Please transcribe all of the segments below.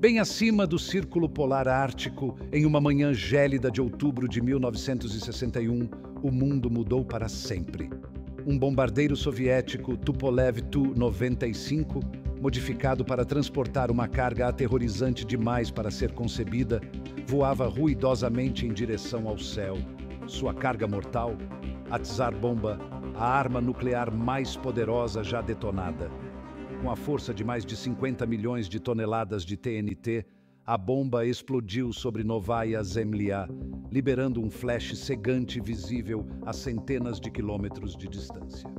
Bem acima do Círculo Polar Ártico, em uma manhã gélida de outubro de 1961, o mundo mudou para sempre. Um bombardeiro soviético Tupolev Tu-95, modificado para transportar uma carga aterrorizante demais para ser concebida, voava ruidosamente em direção ao céu. Sua carga mortal, a Tsar Bomba, a arma nuclear mais poderosa já detonada. Com a força de mais de 50 milhões de toneladas de TNT, a bomba explodiu sobre Novaya Zemlya, liberando um flash cegante visível a centenas de quilômetros de distância.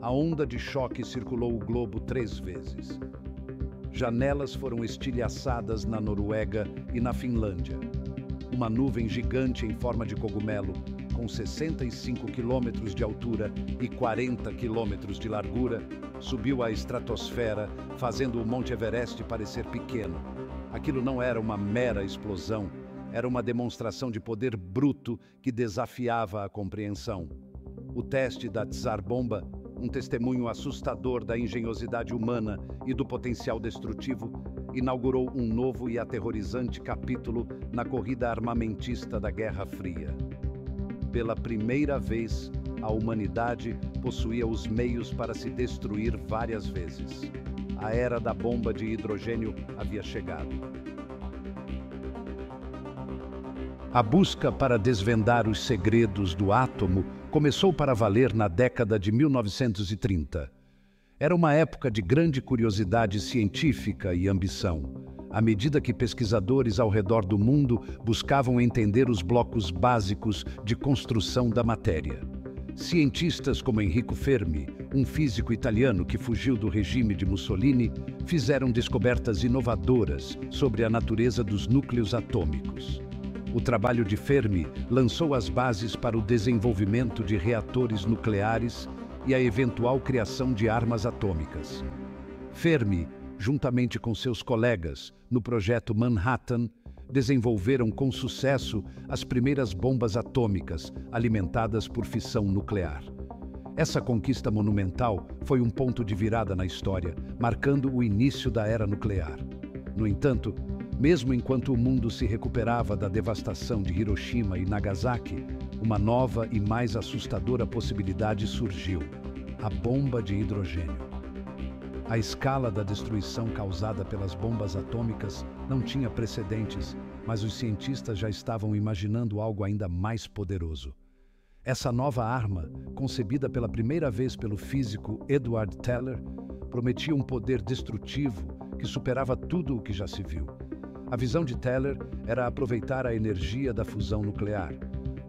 A onda de choque circulou o globo 3 vezes. Janelas foram estilhaçadas na Noruega e na Finlândia. Uma nuvem gigante em forma de cogumelo, com 65 quilômetros de altura e 40 quilômetros de largura, subiu à estratosfera, fazendo o Monte Everest parecer pequeno. Aquilo não era uma mera explosão, era uma demonstração de poder bruto que desafiava a compreensão. O teste da Tsar Bomba, um testemunho assustador da engenhosidade humana e do potencial destrutivo, inaugurou um novo e aterrorizante capítulo na corrida armamentista da Guerra Fria. Pela primeira vez, a humanidade possuía os meios para se destruir várias vezes. A era da bomba de hidrogênio havia chegado. A busca para desvendar os segredos do átomo começou para valer na década de 1930. Era uma época de grande curiosidade científica e ambição, à medida que pesquisadores ao redor do mundo buscavam entender os blocos básicos de construção da matéria. Cientistas como Enrico Fermi, um físico italiano que fugiu do regime de Mussolini, fizeram descobertas inovadoras sobre a natureza dos núcleos atômicos. O trabalho de Fermi lançou as bases para o desenvolvimento de reatores nucleares e a eventual criação de armas atômicas. Fermi, juntamente com seus colegas, no projeto Manhattan, desenvolveram com sucesso as primeiras bombas atômicas alimentadas por fissão nuclear. Essa conquista monumental foi um ponto de virada na história, marcando o início da era nuclear. No entanto, mesmo enquanto o mundo se recuperava da devastação de Hiroshima e Nagasaki, uma nova e mais assustadora possibilidade surgiu: a bomba de hidrogênio. A escala da destruição causada pelas bombas atômicas não tinha precedentes, mas os cientistas já estavam imaginando algo ainda mais poderoso. Essa nova arma, concebida pela primeira vez pelo físico Edward Teller, prometia um poder destrutivo que superava tudo o que já se viu. A visão de Teller era aproveitar a energia da fusão nuclear,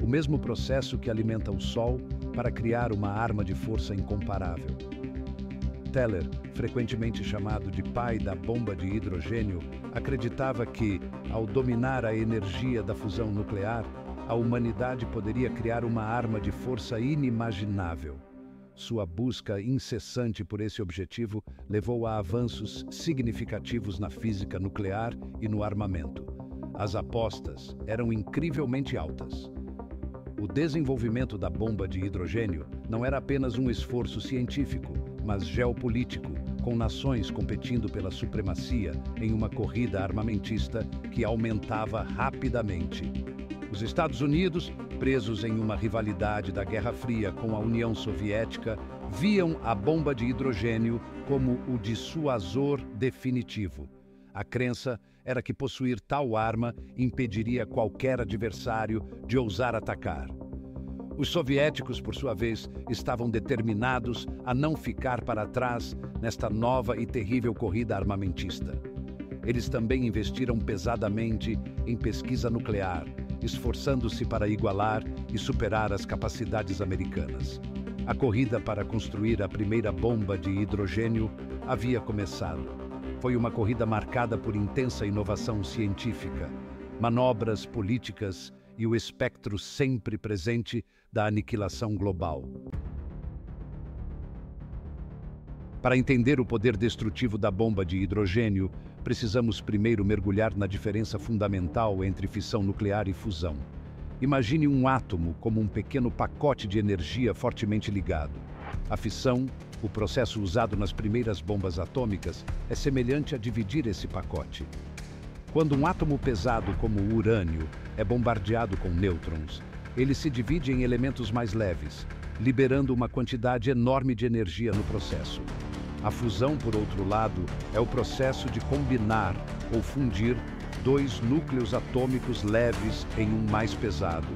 o mesmo processo que alimenta o Sol, para criar uma arma de força incomparável. Teller, frequentemente chamado de pai da bomba de hidrogênio, acreditava que, ao dominar a energia da fusão nuclear, a humanidade poderia criar uma arma de força inimaginável. Sua busca incessante por esse objetivo levou a avanços significativos na física nuclear e no armamento. As apostas eram incrivelmente altas. O desenvolvimento da bomba de hidrogênio não era apenas um esforço científico, mas geopolítico, com nações competindo pela supremacia em uma corrida armamentista que aumentava rapidamente. Os Estados Unidos, presos em uma rivalidade da Guerra Fria com a União Soviética, viam a bomba de hidrogênio como o dissuasor definitivo. A crença era que possuir tal arma impediria qualquer adversário de ousar atacar. Os soviéticos, por sua vez, estavam determinados a não ficar para trás nesta nova e terrível corrida armamentista. Eles também investiram pesadamente em pesquisa nuclear, esforçando-se para igualar e superar as capacidades americanas. A corrida para construir a primeira bomba de hidrogênio havia começado. Foi uma corrida marcada por intensa inovação científica, manobras políticas e o espectro sempre presente da aniquilação global. Para entender o poder destrutivo da bomba de hidrogênio, precisamos primeiro mergulhar na diferença fundamental entre fissão nuclear e fusão. Imagine um átomo como um pequeno pacote de energia fortemente ligado. A fissão O processo usado nas primeiras bombas atômicas é semelhante a dividir esse pacote. Quando um átomo pesado como o urânio é bombardeado com nêutrons, ele se divide em elementos mais leves, liberando uma quantidade enorme de energia no processo. A fusão, por outro lado, é o processo de combinar ou fundir dois núcleos atômicos leves em um mais pesado.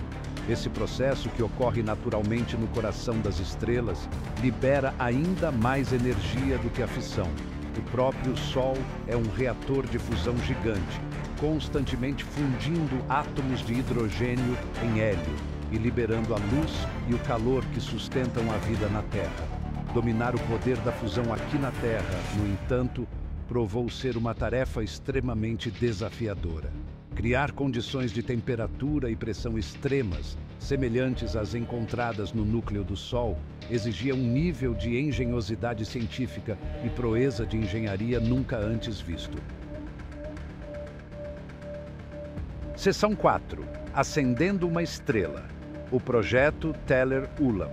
Esse processo, que ocorre naturalmente no coração das estrelas, libera ainda mais energia do que a fissão. O próprio Sol é um reator de fusão gigante, constantemente fundindo átomos de hidrogênio em hélio e liberando a luz e o calor que sustentam a vida na Terra. Dominar o poder da fusão aqui na Terra, no entanto, provou ser uma tarefa extremamente desafiadora. Criar condições de temperatura e pressão extremas, semelhantes às encontradas no núcleo do Sol, exigia um nível de engenhosidade científica e proeza de engenharia nunca antes visto. Seção 4. Acendendo uma estrela. O projeto Teller-Ulam.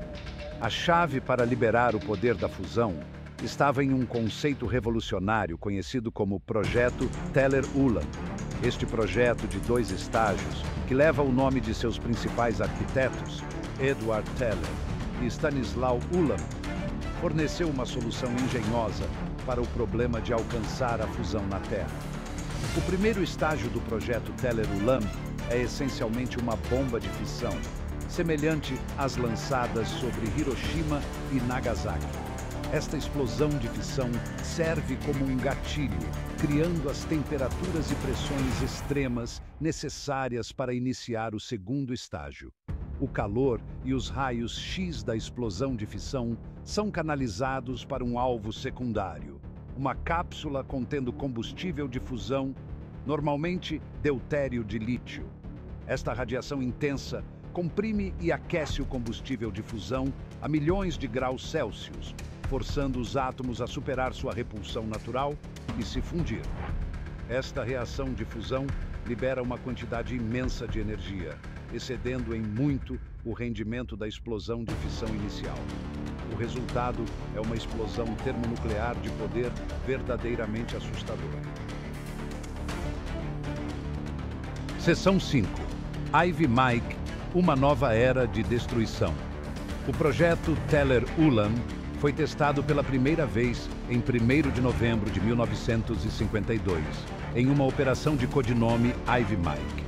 A chave para liberar o poder da fusão estava em um conceito revolucionário conhecido como Projeto Teller-Ulam. Este projeto de 2 estágios, que leva o nome de seus principais arquitetos, Edward Teller e Stanislaw Ulam, forneceu uma solução engenhosa para o problema de alcançar a fusão na Terra. O primeiro estágio do projeto Teller-Ulam é essencialmente uma bomba de fissão, semelhante às lançadas sobre Hiroshima e Nagasaki. Esta explosão de fissão serve como um gatilho, criando as temperaturas e pressões extremas necessárias para iniciar o segundo estágio. O calor e os raios X da explosão de fissão são canalizados para um alvo secundário, uma cápsula contendo combustível de fusão, normalmente deutério de lítio. Esta radiação intensa comprime e aquece o combustível de fusão a milhões de graus Celsius, forçando os átomos a superar sua repulsão natural e se fundir. Esta reação de fusão libera uma quantidade imensa de energia, excedendo em muito o rendimento da explosão de fissão inicial. O resultado é uma explosão termonuclear de poder verdadeiramente assustadora. Seção 5. Ivy Mike, uma nova era de destruição. O projeto Teller-Ulam foi testado pela primeira vez em 1º de novembro de 1952, em uma operação de codinome Ivy Mike.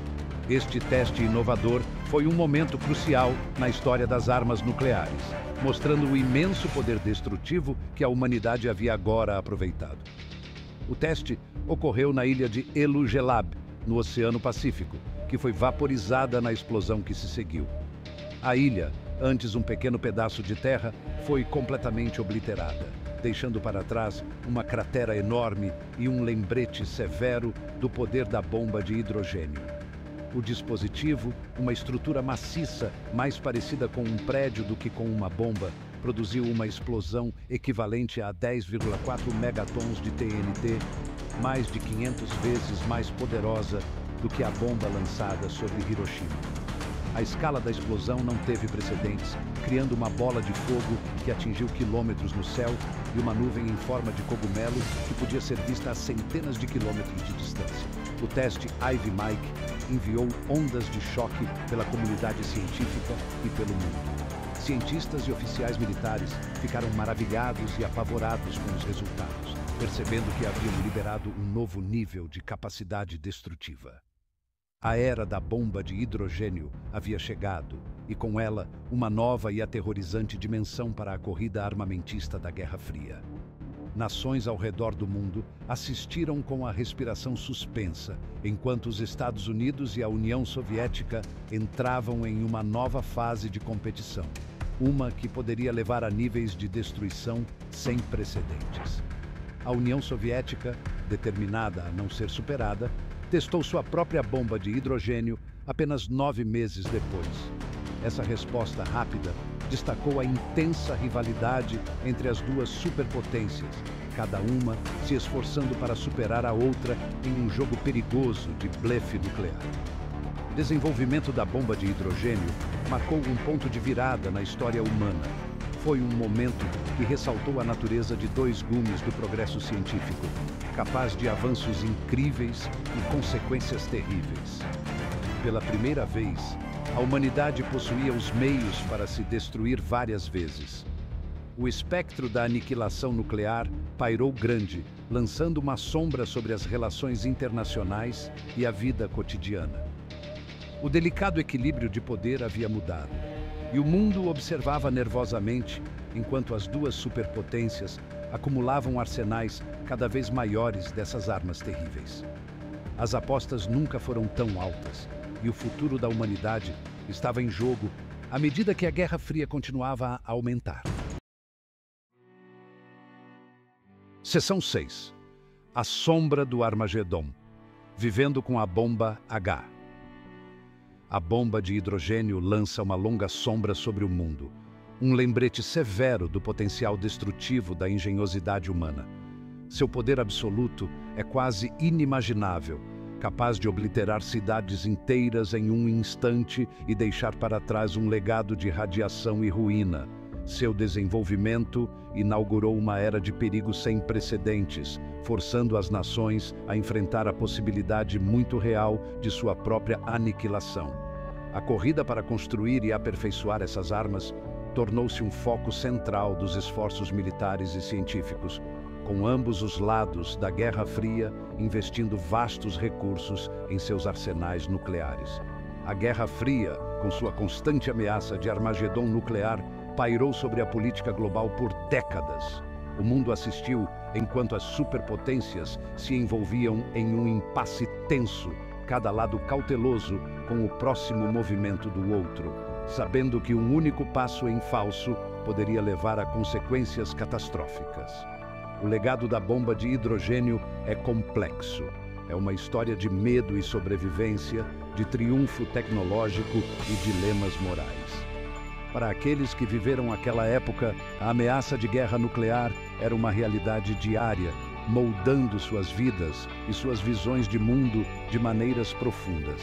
Este teste inovador foi um momento crucial na história das armas nucleares, mostrando o imenso poder destrutivo que a humanidade havia agora aproveitado. O teste ocorreu na ilha de Elugelab, no Oceano Pacífico, que foi vaporizada na explosão que se seguiu. A ilha, antes um pequeno pedaço de terra, foi completamente obliterada, deixando para trás uma cratera enorme e um lembrete severo do poder da bomba de hidrogênio. O dispositivo, uma estrutura maciça, mais parecida com um prédio do que com uma bomba, produziu uma explosão equivalente a 10,4 megatons de TNT, mais de 500 vezes mais poderosa do que a bomba lançada sobre Hiroshima. A escala da explosão não teve precedentes, criando uma bola de fogo que atingiu quilômetros no céu e uma nuvem em forma de cogumelo que podia ser vista a centenas de quilômetros de distância. O teste Ivy Mike enviou ondas de choque pela comunidade científica e pelo mundo. Cientistas e oficiais militares ficaram maravilhados e apavorados com os resultados, percebendo que haviam liberado um novo nível de capacidade destrutiva. A era da bomba de hidrogênio havia chegado, e com ela, uma nova e aterrorizante dimensão para a corrida armamentista da Guerra Fria. Nações ao redor do mundo assistiram com a respiração suspensa, enquanto os Estados Unidos e a União Soviética entravam em uma nova fase de competição, uma que poderia levar a níveis de destruição sem precedentes. A União Soviética, determinada a não ser superada, testou sua própria bomba de hidrogênio apenas 9 meses depois. Essa resposta rápida destacou a intensa rivalidade entre as duas superpotências, cada uma se esforçando para superar a outra em um jogo perigoso de blefe nuclear. O desenvolvimento da bomba de hidrogênio marcou um ponto de virada na história humana, Foi um momento que ressaltou a natureza de dois gumes do progresso científico, capaz de avanços incríveis e consequências terríveis. Pela primeira vez, a humanidade possuía os meios para se destruir várias vezes. O espectro da aniquilação nuclear pairou grande, lançando uma sombra sobre as relações internacionais e a vida cotidiana. O delicado equilíbrio de poder havia mudado, e o mundo observava nervosamente enquanto as duas superpotências acumulavam arsenais cada vez maiores dessas armas terríveis. As apostas nunca foram tão altas, e o futuro da humanidade estava em jogo à medida que a Guerra Fria continuava a aumentar. Seção 6. A sombra do Armagedon. Vivendo com a bomba H. A bomba de hidrogênio lança uma longa sombra sobre o mundo, um lembrete severo do potencial destrutivo da engenhosidade humana. Seu poder absoluto é quase inimaginável, capaz de obliterar cidades inteiras em um instante e deixar para trás um legado de radiação e ruína. Seu desenvolvimento inaugurou uma era de perigo sem precedentes, forçando as nações a enfrentar a possibilidade muito real de sua própria aniquilação. A corrida para construir e aperfeiçoar essas armas tornou-se um foco central dos esforços militares e científicos, com ambos os lados da Guerra Fria investindo vastos recursos em seus arsenais nucleares. A Guerra Fria, com sua constante ameaça de Armagedon nuclear, pairou sobre a política global por décadas. O mundo assistiu enquanto as superpotências se envolviam em um impasse tenso, cada lado cauteloso com o próximo movimento do outro, sabendo que um único passo em falso poderia levar a consequências catastróficas. O legado da bomba de hidrogênio é complexo. É uma história de medo e sobrevivência, de triunfo tecnológico e dilemas morais. Para aqueles que viveram aquela época, a ameaça de guerra nuclear era uma realidade diária, moldando suas vidas e suas visões de mundo de maneiras profundas.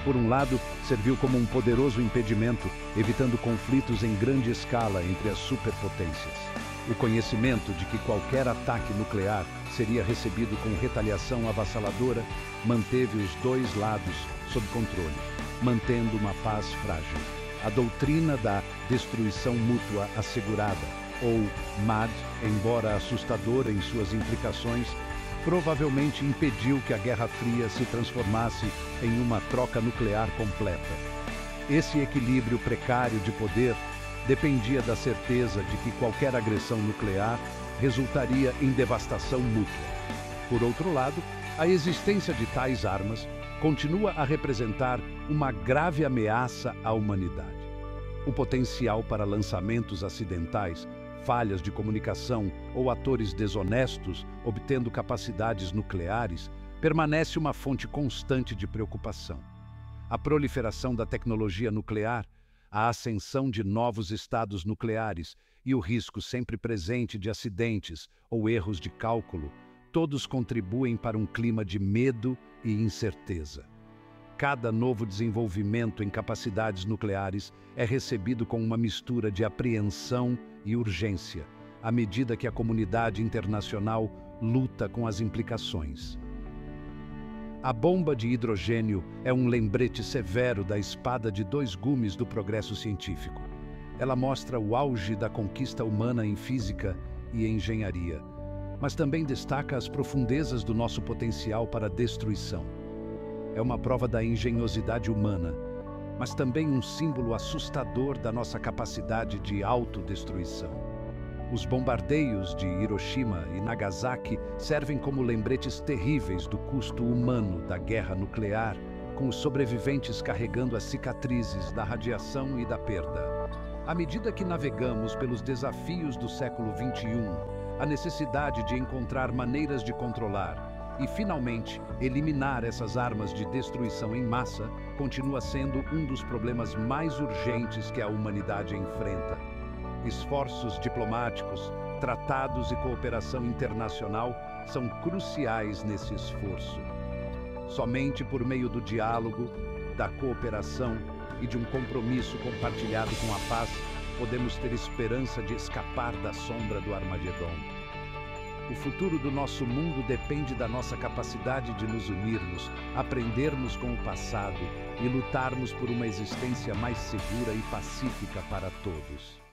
Por um lado, serviu como um poderoso impedimento, evitando conflitos em grande escala entre as superpotências. O conhecimento de que qualquer ataque nuclear seria recebido com retaliação avassaladora manteve os dois lados sob controle, mantendo uma paz frágil. A doutrina da destruição mútua assegurada, ou MAD, embora assustadora em suas implicações, provavelmente impediu que a Guerra Fria se transformasse em uma troca nuclear completa. Esse equilíbrio precário de poder dependia da certeza de que qualquer agressão nuclear resultaria em devastação mútua. Por outro lado, a existência de tais armas continua a representar uma grave ameaça à humanidade. O potencial para lançamentos acidentais, falhas de comunicação ou atores desonestos obtendo capacidades nucleares permanece uma fonte constante de preocupação. A proliferação da tecnologia nuclear, a ascensão de novos estados nucleares e o risco sempre presente de acidentes ou erros de cálculo, todos contribuem para um clima de medo e incerteza. Cada novo desenvolvimento em capacidades nucleares é recebido com uma mistura de apreensão e urgência, à medida que a comunidade internacional luta com as implicações. A bomba de hidrogênio é um lembrete severo da espada de dois gumes do progresso científico. Ela mostra o auge da conquista humana em física e engenharia, mas também destaca as profundezas do nosso potencial para a destruição. É uma prova da engenhosidade humana, mas também um símbolo assustador da nossa capacidade de autodestruição. Os bombardeios de Hiroshima e Nagasaki servem como lembretes terríveis do custo humano da guerra nuclear, com os sobreviventes carregando as cicatrizes da radiação e da perda. À medida que navegamos pelos desafios do século XXI, a necessidade de encontrar maneiras de controlar e, finalmente, eliminar essas armas de destruição em massa continua sendo um dos problemas mais urgentes que a humanidade enfrenta. Esforços diplomáticos, tratados e cooperação internacional são cruciais nesse esforço. Somente por meio do diálogo, da cooperação e de um compromisso compartilhado com a paz podemos ter esperança de escapar da sombra do Armagedon. O futuro do nosso mundo depende da nossa capacidade de nos unirmos, aprendermos com o passado e lutarmos por uma existência mais segura e pacífica para todos.